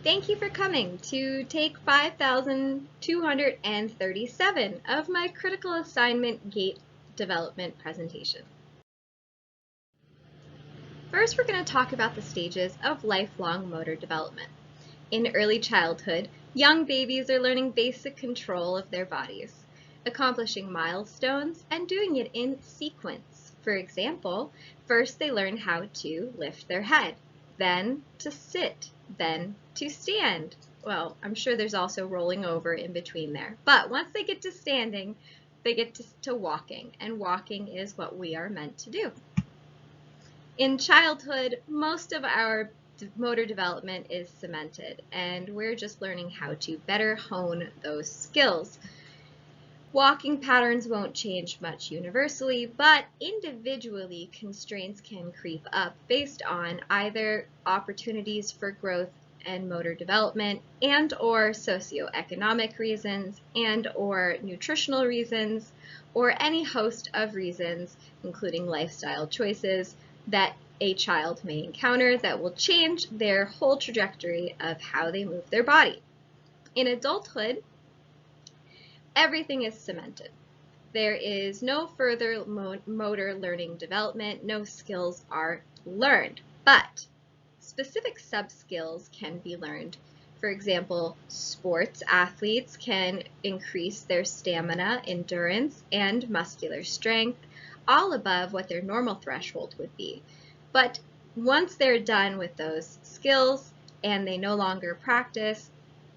Thank you for coming to take 5,237 of my critical assignment Gait development presentation. First, we're going to talk about the stages of lifelong motor development. In early childhood, young babies are learning basic control of their bodies, accomplishing milestones and doing it in sequence. For example, first they learn how to lift their head, then to sit, then to stand. Well, I'm sure there's also rolling over in between there. But once they get to standing, they get to walking, and walking is what we are meant to do. In childhood, most of our motor development is cemented, and we're just learning how to better hone those skills. Walking patterns won't change much universally, but individually constraints can creep up based on either opportunities for growth and motor development and or socioeconomic reasons and or nutritional reasons or any host of reasons, including lifestyle choices that a child may encounter that will change their whole trajectory of how they move their body. In adulthood, everything is cemented. There is no further motor learning development, no skills are learned, but specific sub-skills can be learned. For example, sports athletes can increase their stamina, endurance, and muscular strength, all above what their normal threshold would be. But once they're done with those skills and they no longer practice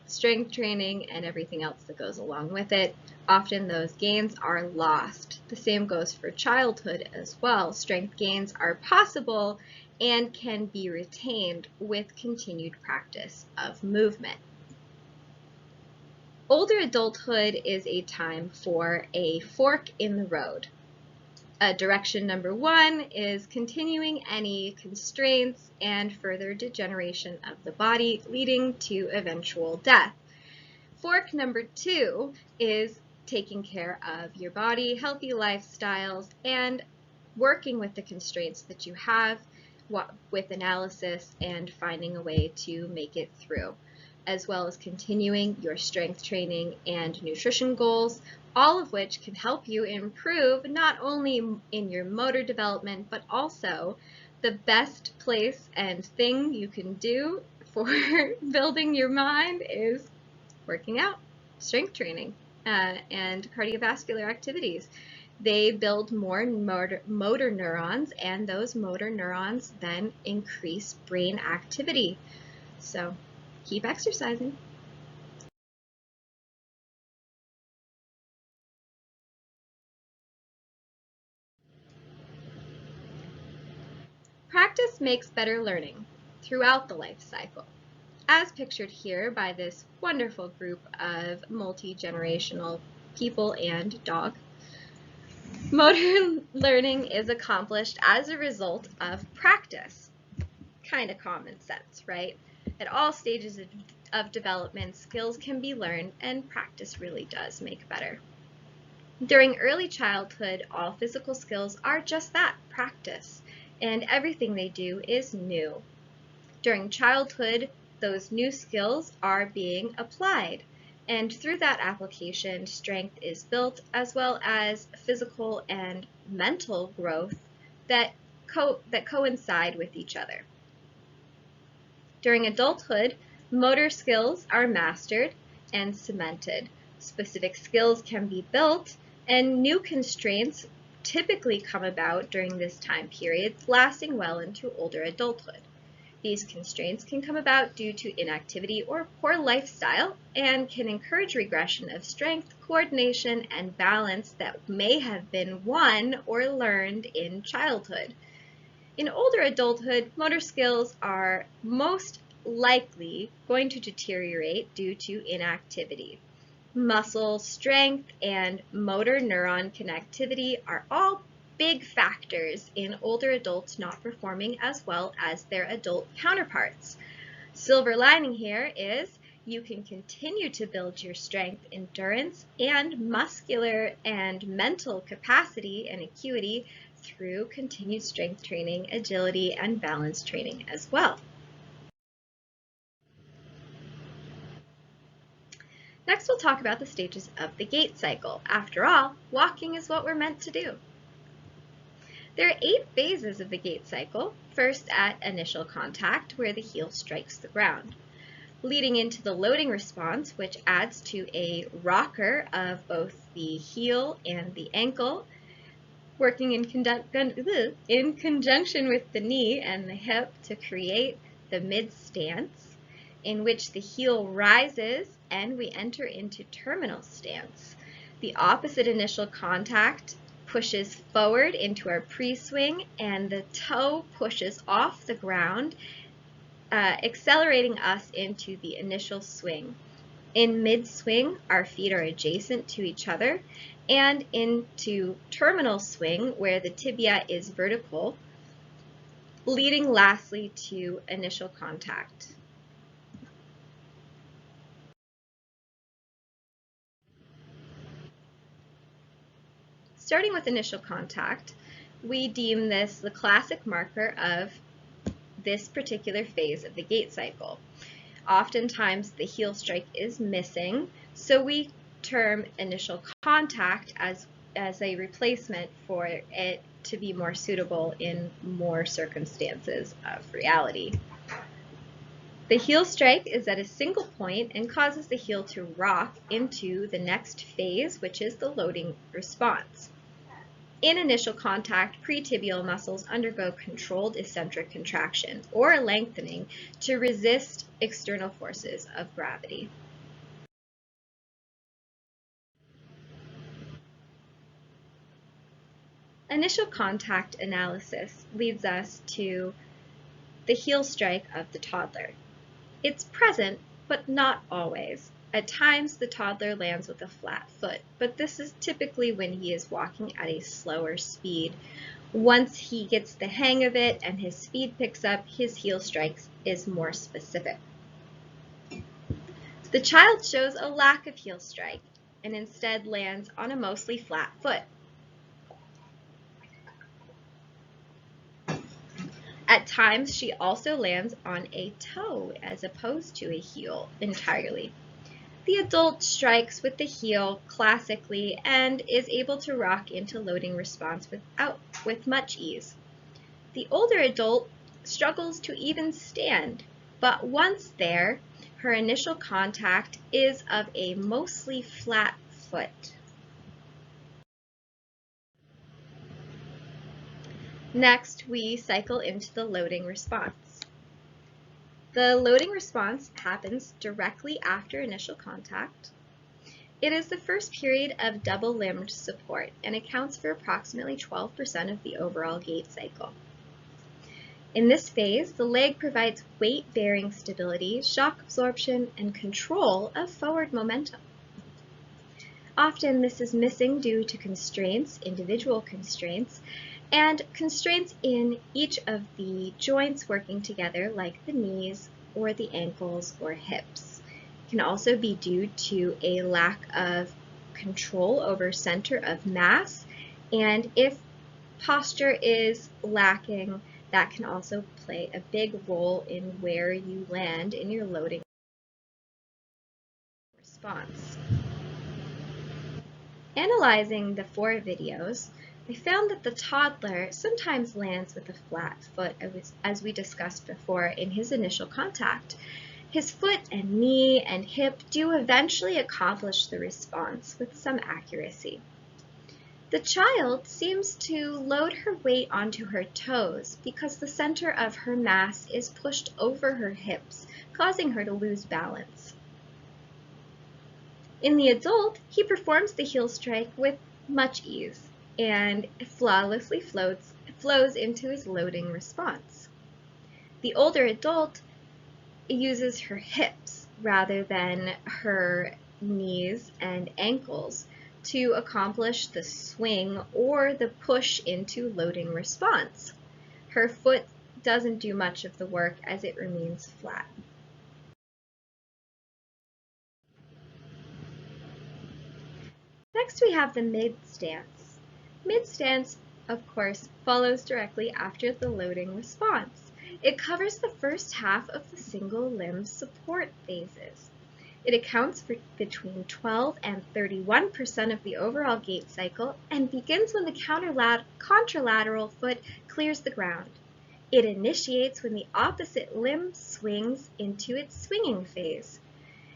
strength training and everything else that goes along with it, often those gains are lost. The same goes for childhood as well. Strength gains are possible and can be retained with continued practice of movement. Older adulthood is a time for a fork in the road. Direction number one is continuing any constraints and further degeneration of the body, leading to eventual death. Fork number two is taking care of your body, healthy lifestyles, and working with the constraints that you have with analysis and finding a way to make it through, as well as continuing your strength training and nutrition goals, all of which can help you improve not only in your motor development, but also the best place and thing you can do for building your mind is working out, strength training, and cardiovascular activities. They build more motor neurons, and those motor neurons then increase brain activity. So keep exercising. Practice makes better learning throughout the life cycle, as pictured here by this wonderful group of multi-generational people and dog. Motor learning is accomplished as a result of practice. Kind of common sense, right? At all stages of development, skills can be learned, and practice really does make better. During early childhood, all physical skills are just that, practice, and everything they do is new. During childhood, those new skills are being applied, and through that application, strength is built, as well as physical and mental growth that coincide with each other. During adulthood, motor skills are mastered and cemented. Specific skills can be built, and new constraints typically come about during this time period, lasting well into older adulthood. These constraints can come about due to inactivity or poor lifestyle and can encourage regression of strength, coordination, and balance that may have been won or learned in childhood. In older adulthood, motor skills are most likely going to deteriorate due to inactivity. Muscle strength and motor neuron connectivity are all big factors in older adults not performing as well as their adult counterparts. Silver lining here is you can continue to build your strength, endurance, and muscular and mental capacity and acuity through continued strength training, agility, and balance training as well. Next, we'll talk about the stages of the gait cycle. After all, walking is what we're meant to do. There are 8 phases of the gait cycle. First, at initial contact, where the heel strikes the ground, leading into the loading response, which adds to a rocker of both the heel and the ankle, working in conjunction with the knee and the hip to create the mid-stance, in which the heel rises and we enter into terminal stance. The opposite initial contact pushes forward into our pre-swing and the toe pushes off the ground, accelerating us into the initial swing. In mid-swing, our feet are adjacent to each other, and into terminal swing, where the tibia is vertical, leading lastly to initial contact. Starting with initial contact, we deem this the classic marker of this particular phase of the gait cycle. Oftentimes the heel strike is missing, so we term initial contact as a replacement for it to be more suitable in more circumstances of reality. The heel strike is at a single point and causes the heel to rock into the next phase, which is the loading response. In initial contact, pretibial muscles undergo controlled eccentric contraction or lengthening to resist external forces of gravity. Initial contact analysis leads us to the heel strike of the toddler. It's present, but not always. At times, the toddler lands with a flat foot, but this is typically when he is walking at a slower speed. Once he gets the hang of it and his speed picks up, his heel strike is more specific. The child shows a lack of heel strike and instead lands on a mostly flat foot. At times, she also lands on a toe as opposed to a heel entirely. The adult strikes with the heel classically and is able to rock into loading response with much ease. The older adult struggles to even stand, but once there, her initial contact is of a mostly flat foot. Next, we cycle into the loading response. The loading response happens directly after initial contact. It is the first period of double-limbed support and accounts for approximately 12% of the overall gait cycle. In this phase, the leg provides weight-bearing stability, shock absorption, and control of forward momentum. Often this is missing due to constraints, individual constraints, and constraints in each of the joints working together, like the knees or the ankles or hips. It can also be due to a lack of control over center of mass, and if posture is lacking, that can also play a big role in where you land in your loading response. Analyzing the 4 videos, I found that the toddler sometimes lands with a flat foot, as we discussed before in his initial contact. His foot and knee and hip do eventually accomplish the response with some accuracy. The child seems to load her weight onto her toes because the center of her mass is pushed over her hips, causing her to lose balance. In the adult, he performs the heel strike with much ease and flawlessly flows into his loading response. The older adult uses her hips rather than her knees and ankles to accomplish the swing or the push into loading response. Her foot doesn't do much of the work as it remains flat. Next we have the mid-stance. Mid-stance, of course, follows directly after the loading response. It covers the first half of the single limb support phases. It accounts for between 12 and 31% of the overall gait cycle and begins when the contralateral foot clears the ground. It initiates when the opposite limb swings into its swinging phase.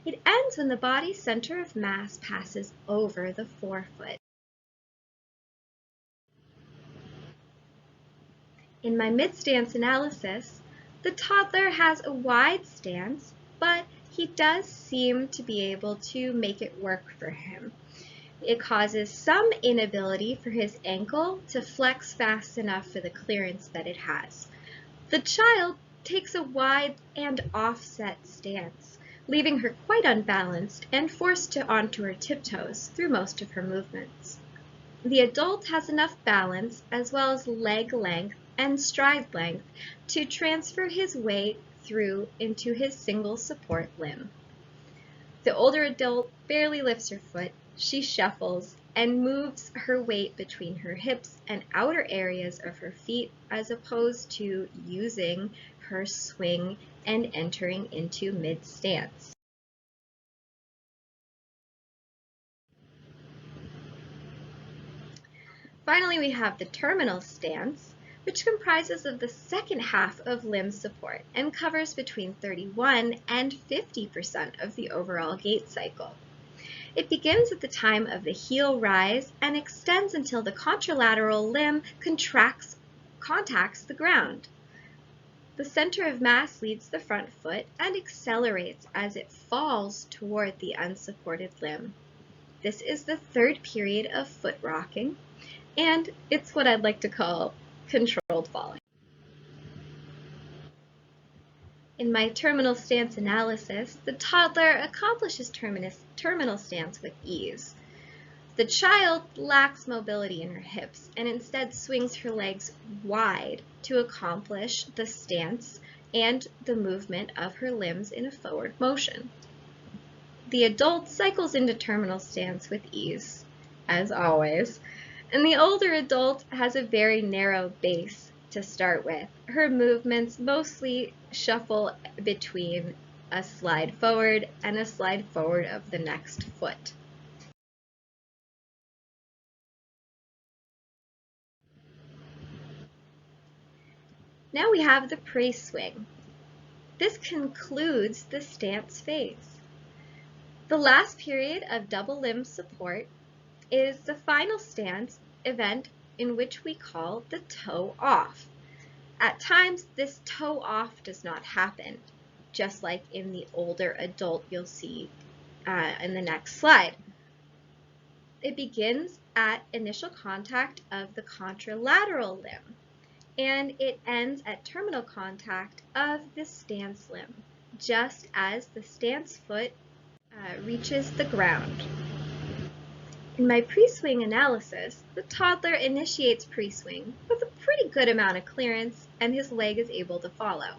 It ends when the body's center of mass passes over the forefoot. In my mid-stance analysis, the toddler has a wide stance, but he does seem to be able to make it work for him. It causes some inability for his ankle to flex fast enough for the clearance that it has. The child takes a wide and offset stance, leaving her quite unbalanced and forced onto her tiptoes through most of her movements. The adult has enough balance as well as leg length and stride length to transfer his weight through into his single support limb. The older adult barely lifts her foot. She shuffles and moves her weight between her hips and outer areas of her feet as opposed to using her swing and entering into mid-stance. Finally, we have the terminal stance, which comprises of the second half of limb support and covers between 31 and 50% of the overall gait cycle. It begins at the time of the heel rise and extends until the contralateral limb contacts the ground. The center of mass leads the front foot and accelerates as it falls toward the unsupported limb. This is the third period of foot rocking, and it's what I'd like to call controlled falling. In my terminal stance analysis, the toddler accomplishes terminal stance with ease. The child lacks mobility in her hips and instead swings her legs wide to accomplish the stance and the movement of her limbs in a forward motion. The adult cycles into terminal stance with ease, as always, and the older adult has a very narrow base to start with. Her movements mostly shuffle between a slide forward and a slide forward of the next foot. Now we have the pre-swing. This concludes the stance phase. The last period of double limb support is the final stance event in which we call the toe off. At times, this toe off does not happen, just like in the older adult you'll see in the next slide. It begins at initial contact of the contralateral limb, and it ends at terminal contact of the stance limb, just as the stance foot reaches the ground. In my pre-swing analysis, the toddler initiates pre-swing with a pretty good amount of clearance and his leg is able to follow.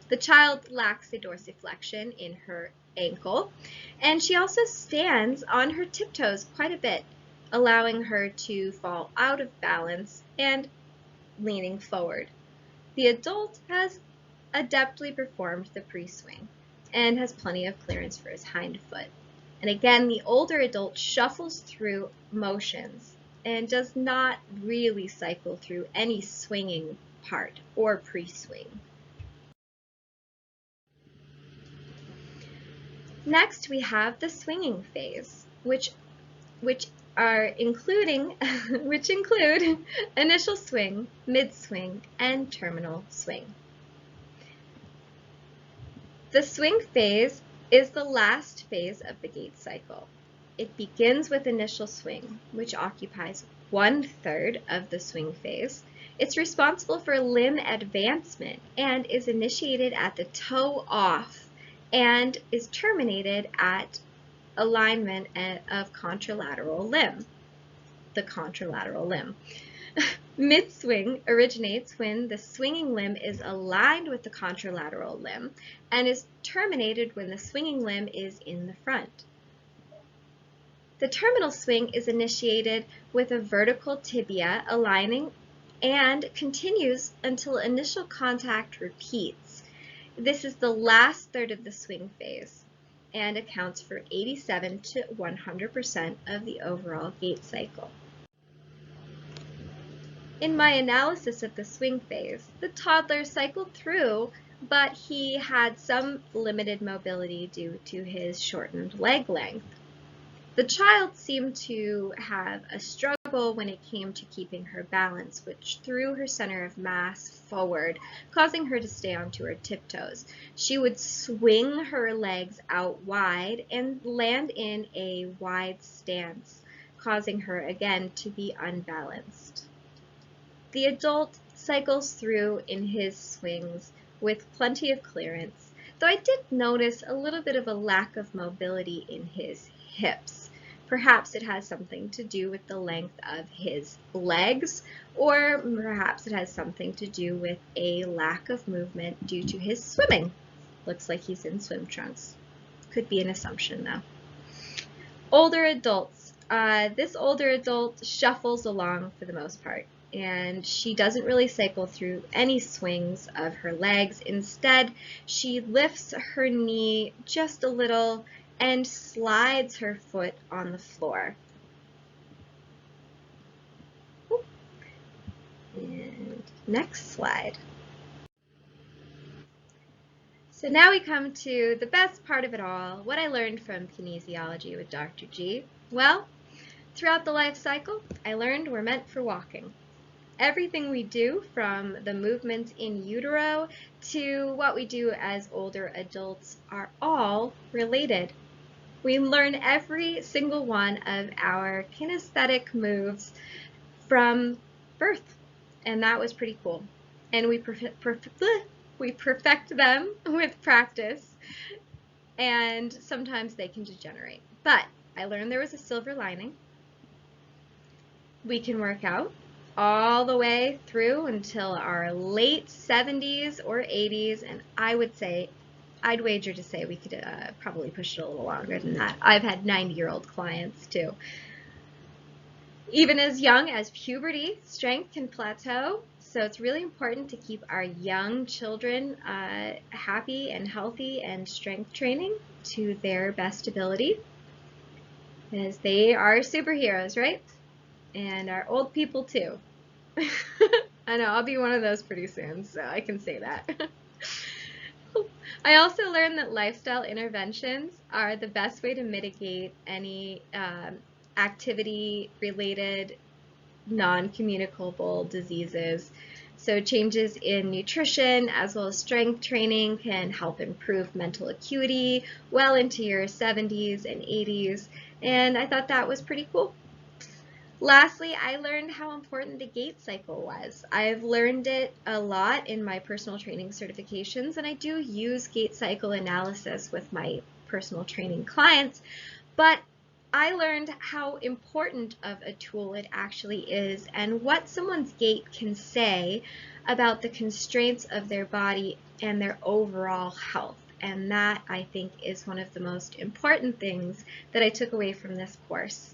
The child lacks a dorsiflexion in her ankle, and she also stands on her tiptoes quite a bit, allowing her to fall out of balance and leaning forward. The adult has adeptly performed the pre-swing and has plenty of clearance for his hind foot. And again, the older adult shuffles through motions and does not really cycle through any swinging part or pre-swing. Next, we have the swinging phase, which include initial swing, mid-swing, and terminal swing. The swing phase is the last phase of the gait cycle. It begins with initial swing, which occupies 1/3 of the swing phase. It's responsible for limb advancement and is initiated at the toe off and is terminated at alignment of contralateral limb, the contralateral limb. Mid-swing originates when the swinging limb is aligned with the contralateral limb and is terminated when the swinging limb is in the front. The terminal swing is initiated with a vertical tibia aligning and continues until initial contact repeats. This is the last third of the swing phase. and accounts for 87 to 100% of the overall gait cycle. In my analysis of the swing phase, the toddler cycled through, but he had some limited mobility due to his shortened leg length. The child seemed to have a struggle when it came to keeping her balance, which threw her center of mass forward, causing her to stay onto her tiptoes. She would swing her legs out wide and land in a wide stance, causing her again to be unbalanced. The adult cycles through in his swings with plenty of clearance, though I did notice a little bit of a lack of mobility in his hips. Perhaps it has something to do with the length of his legs, or perhaps it has something to do with a lack of movement due to his swimming. Looks like he's in swim trunks. Could be an assumption though. Older adults. This older adult shuffles along for the most part, and she doesn't really cycle through any swings of her legs. Instead, she lifts her knee just a little and slides her foot on the floor. And next slide. So now we come to the best part of it all, what I learned from kinesiology with Dr. G. Well, throughout the life cycle, I learned we're meant for walking. Everything we do, from the movements in utero to what we do as older adults, are all related. We learn every single one of our kinesthetic moves from birth, and that was pretty cool. And we perfect them with practice, and sometimes they can degenerate. But I learned there was a silver lining. We can work out all the way through until our late 70s or 80s, and I'd wager to say we could probably push it a little longer than that. I've had 90-year-old clients too. Even as young as puberty, strength can plateau, so it's really important to keep our young children happy and healthy and strength training to their best ability, as they are superheroes, right? And our old people too. I know, I'll be one of those pretty soon, so I can say that. I also learned that lifestyle interventions are the best way to mitigate any activity-related non-communicable diseases. So changes in nutrition as well as strength training can help improve mental acuity well into your 70s and 80s, and I thought that was pretty cool. Lastly, I learned how important the gait cycle was. I've learned it a lot in my personal training certifications, and I do use gait cycle analysis with my personal training clients, but I learned how important of a tool it actually is and what someone's gait can say about the constraints of their body and their overall health. And that, I think, is one of the most important things that I took away from this course.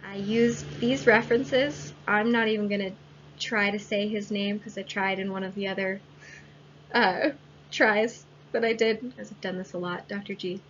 I used these references. I'm not even going to try to say his name because I tried in one of the other tries that I did, because I've done this a lot, Dr. G.